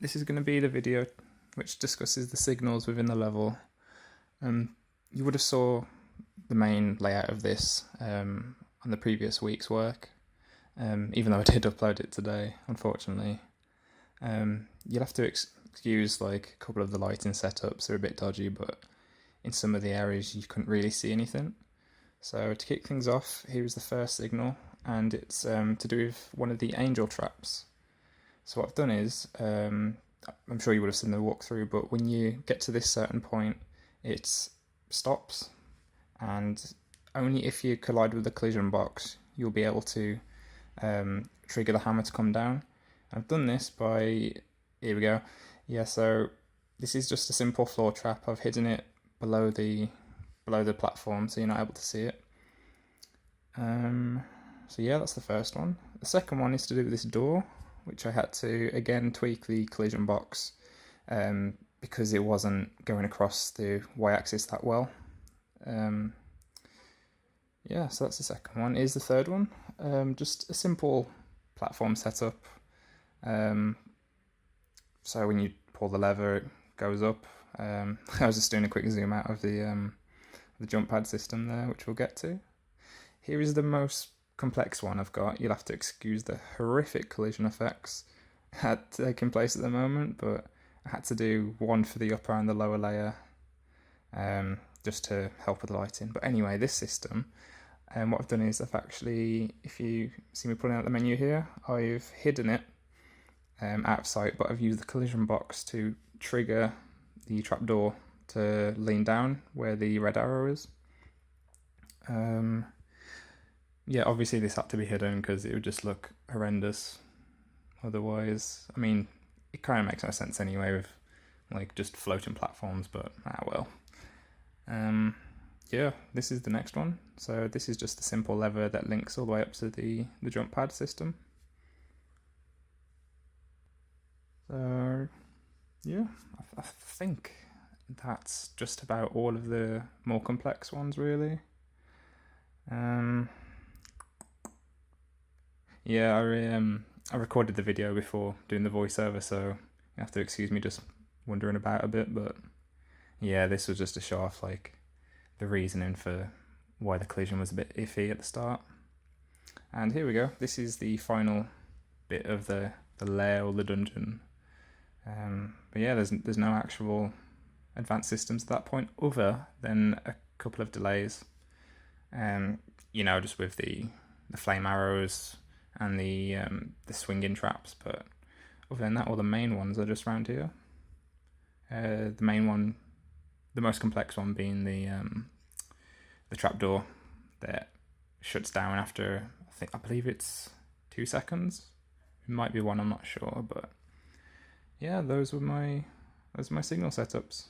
this is going to be the video which discusses the signals within the level. You would have saw the main layout of this on the previous week's work, even though I did upload it today, unfortunately. You'll have to excuse like a couple of the lighting setups, they're a bit dodgy, but in some of the areas you couldn't really see anything. So to kick things off, here's the first signal, and it's to do with one of the angel traps. So what I've done is, I'm sure you would have seen the walkthrough, but when you get to this certain point, it stops, and only if you collide with the collision box, you'll be able to trigger the hammer to come down. I've done this by, here we go, yeah, so this is just a simple floor trap. I've hidden it below the platform so you're not able to see it. So yeah, that's the first one. The second one is to do with this door, which I had to again tweak the collision box because it wasn't going across the y-axis that well. Yeah, so that's the second one. Here's the third one. Just a simple platform setup. So when you pull the lever, it goes up. I was just doing a quick zoom out of the jump pad system there, which we'll get to. Here is the most complex one I've got. You'll have to excuse the horrific collision effects taking place at the moment, but I had to do one for the upper and the lower layer just to help with the lighting. But anyway, this system, what I've done is I've actually, if you see me pulling out the menu here, I've hidden it out of sight, but I've used the collision box to trigger the trapdoor to lean down where the red arrow is. Yeah, obviously this had to be hidden because it would just look horrendous otherwise. I mean, it kind of makes no sense anyway with like just floating platforms, but well. Yeah, this is the next one. So this is just a simple lever that links all the way up to the jump pad system. So yeah, I think that's just about all of the more complex ones really. Yeah, I recorded the video before doing the voiceover, so you have to excuse me just wandering about a bit, but yeah, this was just to show off like the reasoning for why the collision was a bit iffy at the start. And here we go, this is the final bit of the lair or the dungeon. But yeah, there's no actual advanced systems at that point other than a couple of delays. You know, just with the flame arrows and the swinging traps, but other than that, all the main ones are just around here. The main one, the most complex one, being the trapdoor that shuts down after I believe it's 2 seconds. It might be one, I'm not sure, but yeah, those were my signal setups.